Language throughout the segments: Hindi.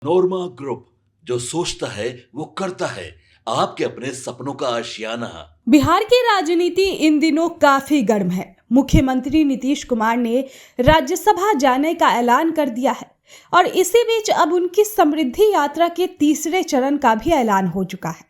नोरमा ग्रुप, जो सोचता है वो करता है। आपके अपने सपनों का आशियाना। बिहार की राजनीति इन दिनों काफी गर्म है। मुख्यमंत्री नीतीश कुमार ने राज्यसभा जाने का ऐलान कर दिया है और इसी बीच अब उनकी समृद्धि यात्रा के तीसरे चरण का भी ऐलान हो चुका है।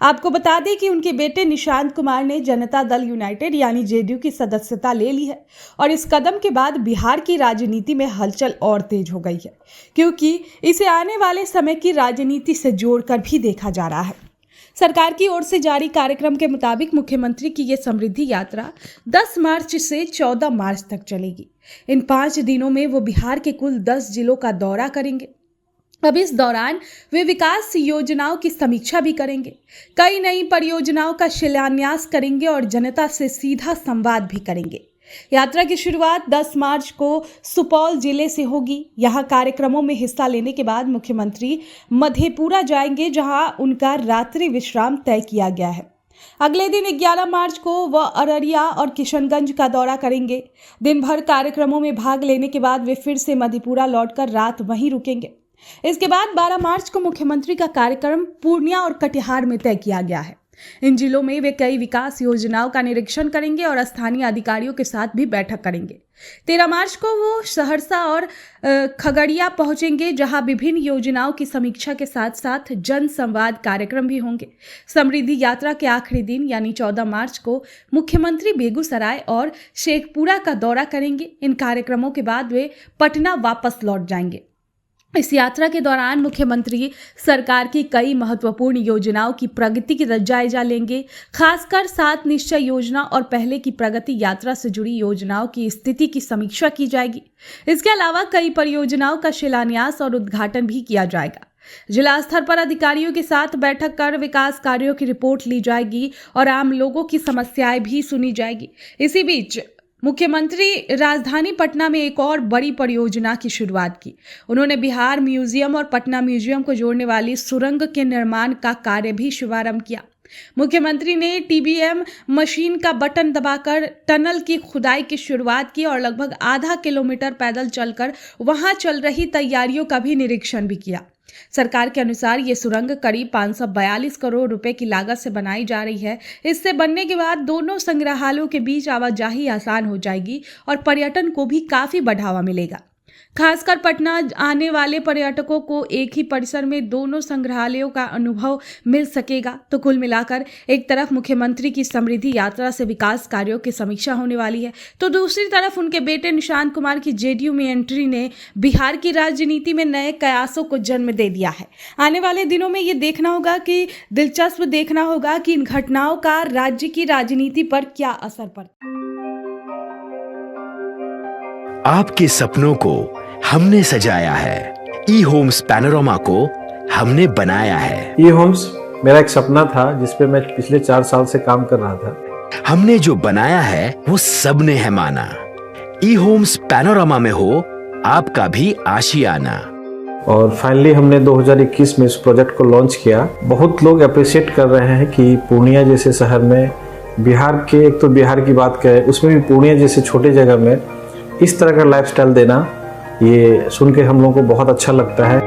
आपको बता दें कि उनके बेटे निशांत कुमार ने जनता दल यूनाइटेड यानी जेडीयू की सदस्यता ले ली है और इस कदम के बाद बिहार की राजनीति में हलचल और तेज हो गई है, क्योंकि इसे आने वाले समय की राजनीति से जोड़कर भी देखा जा रहा है। सरकार की ओर से जारी कार्यक्रम के मुताबिक मुख्यमंत्री की ये समृद्धि यात्रा 10 मार्च से 14 मार्च तक चलेगी। इन 5 दिनों में वो बिहार के कुल 10 जिलों का दौरा करेंगे। अब इस दौरान वे विकास योजनाओं की समीक्षा भी करेंगे, कई नई परियोजनाओं का शिलान्यास करेंगे और जनता से सीधा संवाद भी करेंगे। यात्रा की शुरुआत 10 मार्च को सुपौल जिले से होगी। यहां कार्यक्रमों में हिस्सा लेने के बाद मुख्यमंत्री मधेपुरा जाएंगे, जहां उनका रात्रि विश्राम तय किया गया है। अगले दिन 11 मार्च को वह अररिया और किशनगंज का दौरा करेंगे। दिन भर कार्यक्रमों में भाग लेने के बाद वे फिर से मधेपुरा लौटकर रात वहीं रुकेंगे। इसके बाद 12 मार्च को मुख्यमंत्री का कार्यक्रम पूर्णिया और कटिहार में तय किया गया है। इन जिलों में वे कई विकास योजनाओं का निरीक्षण करेंगे और स्थानीय अधिकारियों के साथ भी बैठक करेंगे। 13 मार्च को वो सहरसा और खगड़िया पहुंचेंगे, जहां विभिन्न योजनाओं की समीक्षा के साथ साथ जन संवाद कार्यक्रम भी होंगे। समृद्धि यात्रा के आखिरी दिन यानी 14 मार्च को मुख्यमंत्री बेगूसराय और शेखपुरा का दौरा करेंगे। इन कार्यक्रमों के बाद वे पटना वापस लौट जाएंगे। इस यात्रा के दौरान मुख्यमंत्री सरकार की कई महत्वपूर्ण योजनाओं की प्रगति का जायजा लेंगे, खासकर 7 निश्चय योजना और पहले की प्रगति यात्रा से जुड़ी योजनाओं की स्थिति की समीक्षा की जाएगी। इसके अलावा कई परियोजनाओं का शिलान्यास और उद्घाटन भी किया जाएगा। जिला स्तर पर अधिकारियों के साथ बैठक कर विकास कार्यों की रिपोर्ट ली जाएगी और आम लोगों की समस्याएं भी सुनी जाएगी। इसी बीच मुख्यमंत्री राजधानी पटना में एक और बड़ी परियोजना की शुरुआत की। उन्होंने बिहार म्यूजियम और पटना म्यूजियम को जोड़ने वाली सुरंग के निर्माण का कार्य भी शुभारंभ किया। मुख्यमंत्री ने टीबीएम मशीन का बटन दबाकर टनल की खुदाई की शुरुआत की और लगभग आधा किलोमीटर पैदल चलकर वहां चल रही तैयारियों का भी निरीक्षण भी किया। सरकार के अनुसार ये सुरंग करीब 542 करोड़ रुपए की लागत से बनाई जा रही है। इससे बनने के बाद दोनों संग्रहालयों के बीच आवाजाही आसान हो जाएगी और पर्यटन को भी काफी बढ़ावा मिलेगा। खासकर पटना आने वाले पर्यटकों को एक ही परिसर में दोनों संग्रहालयों का अनुभव मिल सकेगा। तो कुल मिलाकर एक तरफ मुख्यमंत्री की समृद्धि यात्रा से विकास कार्यों की समीक्षा होने वाली है, तो दूसरी तरफ उनके बेटे निशांत कुमार की जेडीयू में एंट्री ने बिहार की राजनीति में नए कयासों को जन्म दे दिया है। आने वाले दिनों में ये दिलचस्प देखना होगा कि इन घटनाओं का राज्य की राजनीति पर क्या असर पड़ता है। आपके सपनों को हमने सजाया है, ई होम्स पैनोरमा को हमने बनाया है। ई होम्स मेरा एक सपना था जिस पे मैं पिछले 4 साल से काम कर रहा था। हमने जो बनाया है वो सबने है माना। ई होम्स पैनोरमा में हो आपका भी आशियाना। और फाइनली हमने 2021 में इस प्रोजेक्ट को लॉन्च किया। बहुत लोग अप्रिशिएट कर रहे हैं कि पूर्णिया जैसे शहर में बिहार के, एक तो बिहार की बात करें उसमें भी पूर्णिया जैसे छोटे जगह में इस तरह का लाइफस्टाइल देना, ये सुन के हम लोगों को बहुत अच्छा लगता है।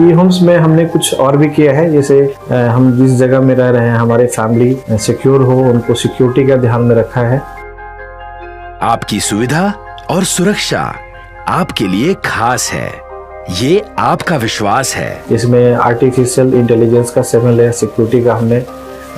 ई होम्स में हमने कुछ और भी किया है, जैसे हम जिस जगह में रह रहे हैं हमारे फैमिली सिक्योर हो, उनको सिक्योरिटी का ध्यान में रखा है। आपकी सुविधा और सुरक्षा आपके लिए खास है, ये आपका विश्वास है। इसमें आर्टिफिशियल इंटेलिजेंस का 7 लेयर सिक्योरिटी का हमने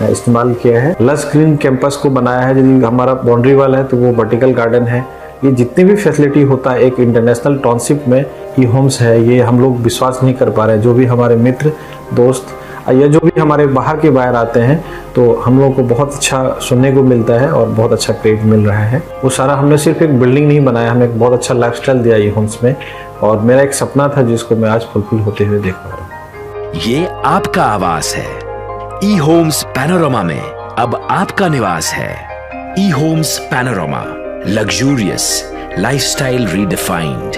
इस्तेमाल किया है। लस ग्रीन कैंपस को बनाया है। यदि हमारा बाउंड्री वाल है तो वो वर्टिकल गार्डन है। ये जितनी भी फैसिलिटी होता है एक इंटरनेशनल टाउनशिप में ई होम्स है, ये हम लोग विश्वास नहीं कर पा रहे हैं। जो भी हमारे मित्र दोस्त या जो भी हमारे बाहर के बाहर आते हैं तो हम लोगों को बहुत अच्छा सुनने को मिलता है और बहुत अच्छा क्रेडिट मिल रहा है। वो सारा हमने सिर्फ एक बिल्डिंग नहीं बनाया, हमें एक बहुत अच्छा लाइफस्टाइल दिया ई होम्स में, और मेरा एक सपना था जिसको मैं आज फुलफिल होते हुए देख पा रहा हूँ। ये आपका आवास है। ई होम्स पैनोरमा में अब आपका निवास है। E homes Panorama, luxurious lifestyle redefined.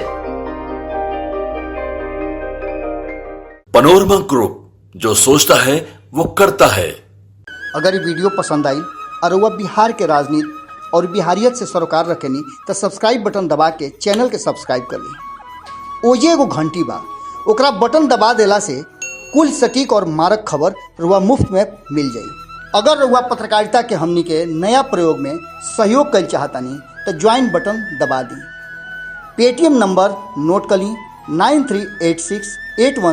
Panorama group, जो सोचता है वो करता है। अगर ये वीडियो पसंद आई और वह बिहार के राजनीति और बिहारियत से सरोकार रखेनी तो सब्सक्राइब बटन दबा के चैनल के सब्सक्राइब कर ली। ओजे एगो घंटी बा, ओकरा बटन दबा देला से कुल सटीक और मारक खबर रुआ मुफ्त में मिल जाई। अगर रुआ पत्रकारिता के हमनी के नया प्रयोग में सहयोग कर चाहतानी तो ज्वाइन बटन दबा दी। पेटीएम नंबर नोट कर ली 938681